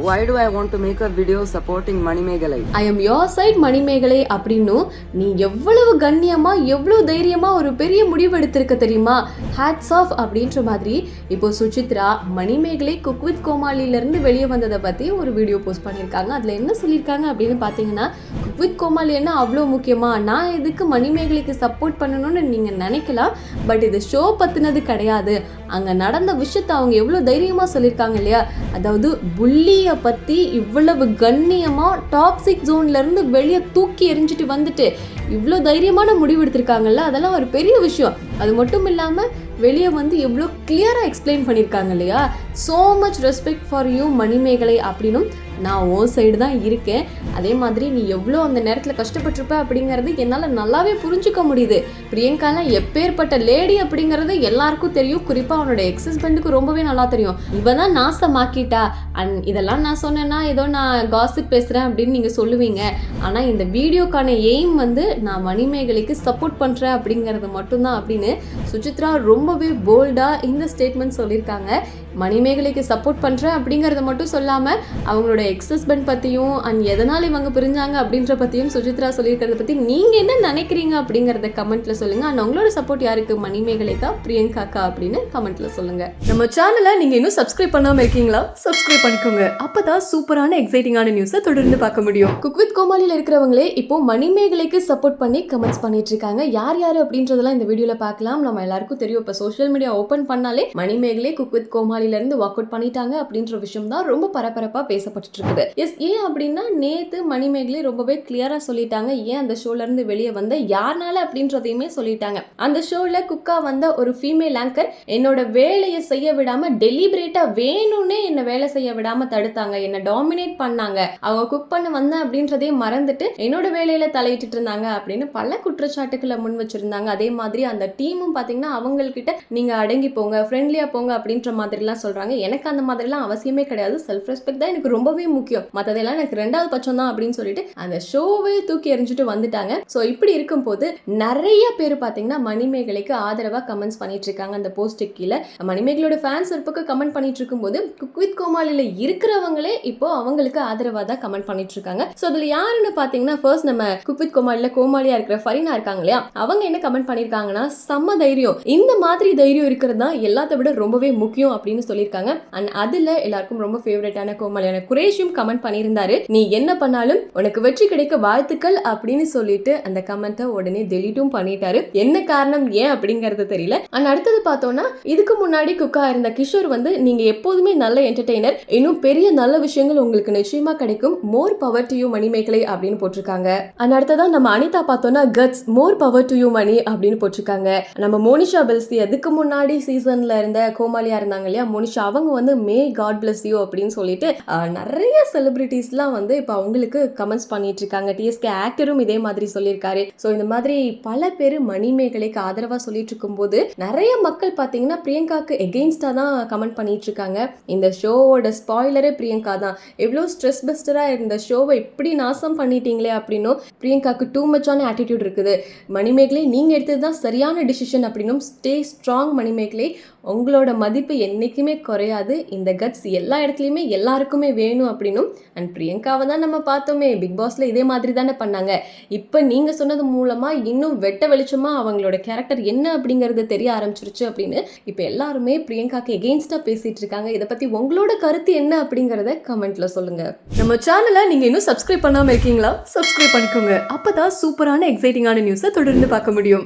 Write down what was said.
why do I want to make a video supporting Manimegalai? I am your side Manimegalai அப்படின்னும் நீ எவ்வளவு கண்ணியமா எவ்வளவு தைரியமா ஒரு பெரிய முடிவு எடுத்திருக்க தெரியுமா, ஹேட்ஸ் ஆஃப் அப்படின்ற மாதிரி இப்போ சுசித்ரா மணிமேகலை குக் வித் கோமாளில இருந்து வெளியே வந்ததை பத்தி ஒரு வீடியோ போஸ்ட் பண்ணியிருக்காங்க. அதுல என்ன சொல்லியிருக்காங்க அப்படின்னு பாத்தீங்கன்னா, குக் வித் கோமாளி என்ன அவ்வளோ முக்கியமா, நான் எதுக்கு மணிமேகலைக்கு சப்போர்ட் பண்ணணும்னு நீங்க நினைக்கலாம், பட் இது ஷோ பத்தினது கிடையாது, அங்க நடந்த விஷயத்தை அவங்க எவ்வளவு தைரியமா சொல்லியிருக்காங்க இல்லையா. அதாவது புள்ளியை பத்தி இவ்வளவு கண்ணியமா டாக்ஸிக் ஜோன்ல இருந்து வெளியே தூக்கி எறிஞ்சிட்டு வந்துட்டு இவ்வளோ தைரியமான முடிவு எடுத்திருக்காங்கல்ல, அதெல்லாம் ஒரு பெரிய விஷயம். அது மட்டும் இல்லாம வெளியே வந்து எவ்வளோ கிளியரா எக்ஸ்பிளைன் பண்ணியிருக்காங்க இல்லையா. So much respect for you Manimegalai அப்படின்னும் நான் ஓ சைடு தான் இருக்கேன். அதே மாதிரி நீ எவ்வளோ அந்த நேரத்தில் கஷ்டப்பட்டிருப்ப அப்படிங்கிறது என்னால் நல்லாவே புரிஞ்சுக்க முடியுது. பிரியங்காலாம் எப்பேற்பட்ட லேடி அப்படிங்கிறது எல்லாருக்கும் தெரியும், குறிப்பாக அவனோட எக்ஸ் ஹஸ்பண்டுக்கு ரொம்பவே நல்லா தெரியும். இவ தான் நாசமாக்கிட்டா. அண்ட் இதெல்லாம் நான் சொன்னேன்னா ஏதோ நான் காசிப் பேசுகிறேன் அப்படின்னு நீங்கள் சொல்லுவீங்க. ஆனால் இந்த வீடியோக்கான எய்ம் வந்து நான் மணிமேகலைக்கு சப்போர்ட் பண்ணுறேன் அப்படிங்கிறது மட்டும்தான் அப்படின்னு சுசித்ரா ரொம்பவே போல்டாக இந்த ஸ்டேட்மெண்ட் சொல்லியிருக்காங்க. மணிமேகலைக்கு சப்போர்ட் பண்ணுறேன் அப்படிங்கிறத மட்டும் சொல்லாமல் அவங்களோட எக்ஸ் ஹஸ்பண்ட் பற்றியும் அண்ட் எதனால் இவங்க பிரிஞ்சாங்க அப்படின்ற பற்றியும் சுசித்ரா சொல்லியிருக்கிறத பற்றி நீங்கள் என்ன நினைக்கிறீங்க அப்படிங்கிறத கமெண்ட்டில் சொல்லுங்கள். அண்ட் உங்களோட சப்போர்ட் யாருக்கு, மணிமேகலைக்கா பிரியங்காக்கா அப்படின்னு கமெண்ட்டில் சொல்லுங்கள். நம்ம சேனலை நீங்கள் இன்னும் சப்ஸ்கிரைப் பண்ணாமல் இருக்கீங்களா? சப்ஸ்கிரைப் பண்ணிக்கோங்க. அப்போ தான் சூப்பரான எக்ஸைட்டிங்கான நியூஸை தொடர்ந்து பார்க்க முடியும். குக் வித் கோமாளியில் இருக்கிறவங்களே இப்போ மணிமேகலைக்கு சப்போர்ட் பண்ணி கமெண்ட்ஸ் பண்ணிட்டு இருக்காங்க. யார் யார் அப்படின்றதெல்லாம் இந்த வீடியோவில் பார்க்கலாம். நம்ம எல்லாருக்கும் தெரியும், இப்போ சோஷியல் மீடியா ஓப்பன் பண்ணாலே மணிமேகலை குக் வித் கோமாளில இருந்து வாக் அவுட் பண்ணிட்டாங்க அப்படின்ற விஷயம் தான் ரொம்ப பரபரப்பா பேசப்பட்டு இருக்குது. எஸ், ஏன் அப்படின்னா நேத்து மணிமேகலை ரொம்பவே கிளியரா சொல்லிட்டாங்க ஏன் அந்த ஷோல இருந்து வெளியே வந்த, யாருனால அப்படின்றதையுமே சொல்லிட்டாங்க. அந்த ஷோல குக்கா வந்த ஒரு ஃபீமேல் ஆங்கர் என்னோட வேலையை செய்ய விடாம டெலிபரேட்டா வேணும்னே என்ன வேலை செய்ய விடாம தடுத்தாங்க, என்ன டாமினேட் பண்ணாங்க, அவங்க குக் பண்ண வந்த அப்படின்றதே மறந்துட்டு என்னோட வேலையில தலையிட்டு இருந்தாங்க அப்படின்னு பல குற்றச்சாட்டுக்களை முன் வச்சிருந்தாங்க. அதே மாதிரி அந்த டீமும் பாத்தீங்கன்னா அவங்ககிட்ட நீங்க அடங்கி போங்க, ஃப்ரெண்ட்லியா போங்க அப்படின்ற மாதிரி சொல்றாங்க. எனக்கு அந்த மாதிரிலாம் அவசியமே கிடையாது. செல்ஃப் ரெஸ்பெக்ட் தான் எனக்கு ரொம்பவே முக்கியம், மத்ததெல்லாம் எனக்கு ரெண்டாவது பட்சம் தான் அப்படின்னு சொல்லிட்டு அந்த ஷோவே தூக்கி எறிஞ்சிட்டு வந்துட்டாங்க. சோ இப்படி இருக்கும் போது நிறைய பேர் பாத்தீங்கன்னா மணிமேகலைக்கு ஆதரவா கமெண்ட்ஸ் பண்ணிட்டு இருக்காங்க. அந்த போஸ்ட் கீழே மணிமேகலோட ஃபேன்ஸ் ஒரு பக்கம் கமெண்ட் பண்ணிட்டு இருக்கும் போது குக் வித் கோமாளில இருக்கிறவங்களே இப்போ அவங்களுக்கு ஆதரவா தான் கமெண்ட் பண்ணிட்டு இருக்காங்க. சோ அதுல யாருன்னு பாத்தீங்கன்னா ஃபர்ஸ்ட் நம்ம குக் வித் கோமாளில கோமாளியா இருக்கிற ஃபரீனா இருக்காங்க இல்லையா, அவங்க என்ன கமெண்ட் பண்ணிருக்காங்கன்னா, செம்ம தைரியம், இந்த மாதிரி தைரியம் இருக்கிறது தான் எல்லாத்த விட ரொம்பவே முக்கியம் அப்படின்னு சொல்லியிருக்காங்க. அண்ட் அதுல எல்லாருக்கும் ரொம்ப ஃபேவரட்டான கோமாளியான குரேஷும் கமெண்ட் பண்ணியிருந்தாரு, நீ என்ன பண்ணாலும் உனக்கு வெற்றி கிடைக்க வாழ்த்துக்கள் அப்படின்னு சொல்லிட்டு அந்த கமெண்ட்டை உடனே டெலீட்டும் பண்ணிட்டாரு. என்ன காரணம் ஏன் அப்படிங்கறது தெரியல. அண்ட் அடுத்தது பார்த்தோம்னா, இதுக்கு முன்னாடி குக்கா இருந்த கிஷோர் வந்து நீங்க எப்போதுமே நல்ல என்டர்டெய்னர், இன்னும் பெரிய நல்ல விஷயங்கள் உங்களுக்கு நிச்சயமா கிடைக்கும், more power to you Manimegalai அப்படின்னு போட்டிருக்காங்க. அண்ட் அடுத்ததான் நம்ம அனிதா பார்த்தோம்னா, guts more power to you Mani அப்படின்னு போட்டிருக்காங்க. நம்ம மோனிஷா பெல்சி அதுக்கு முன்னாடி சீசன்ல இருந்த கோமாளியா இருந்தாங்க இல்லையா மோனிஷா, அவங்க வந்து மே காட் பிளஸ் யூ அப்படின்னு சொல்லிட்டு நிறைய செலிபிரிட்டிஸ்லாம் வந்து இப்போ அவங்களுக்கு கமெண்ட்ஸ் பண்ணிட்டு இருக்காங்க. டிஎஸ்கே ஆக்டரும் இதே மாதிரி சொல்லியிருக்காரு. ஸோ இந்த மாதிரி பல பேர் மணிமேகலைக்கு ஆதரவா சொல்லிட்டு இருக்கும் போது நிறைய மக்கள் பார்த்தீங்கன்னா பிரியங்காக்கு எகெயின்ஸ்டா தான் கமெண்ட் பண்ணிட்டு இருக்காங்க. இந்த ஷோவோட ஸ்பாய்லரே பிரியங்கா தான். எவ்வளோ ஸ்ட்ரெஸ் பஸ்டரா இருந்த ஷோவை இப்படி நாசம் பண்ணிட்டீங்களே அப்படின்னும் பிரியங்காக்கு டூ மச்சான ஆட்டிடியூட் இருக்குது. மணிமேகலை நீங்க எடுத்தது தான் சரியான டிசிஷன் அப்படின்னும் ஸ்டே ஸ்ட்ராங் மணிமேகலை, உங்களோட மதிப்பு என்னைக்குமே குறையாது, இந்த கட்ஸ் எல்லா இடத்துலையுமே எல்லாருக்குமே வேணும் அப்படின்னும். அண்ட் பிரியங்காவை தான் நம்ம பார்த்தோமே பிக் பாஸ்ல இதே மாதிரி தானே பண்ணாங்க. இப்போ நீங்க சொன்னது மூலமா இன்னும் வெட்ட வெளிச்சமா அவங்களோட கேரக்டர் என்ன அப்படிங்கிறது தெரிய ஆரம்பிச்சிருச்சு அப்படின்னு இப்போ எல்லாருமே பிரியங்காக்கு எகெயின்ஸ்டா பேசிட்டு இருக்காங்க. இதை பத்தி உங்களோட கருத்து என்ன அப்படிங்கறத கமெண்ட்ல சொல்லுங்க. நம்ம சேனலை நீங்க இன்னும் சப்ஸ்கிரைப் பண்ணாம இருக்கீங்களா? சப்ஸ்கிரைப் பண்ணிக்கோங்க. அப்பதான் சூப்பரான எக்ஸைட்டிங்கான நியூஸை தொடர்ந்து பார்க்க முடியும்.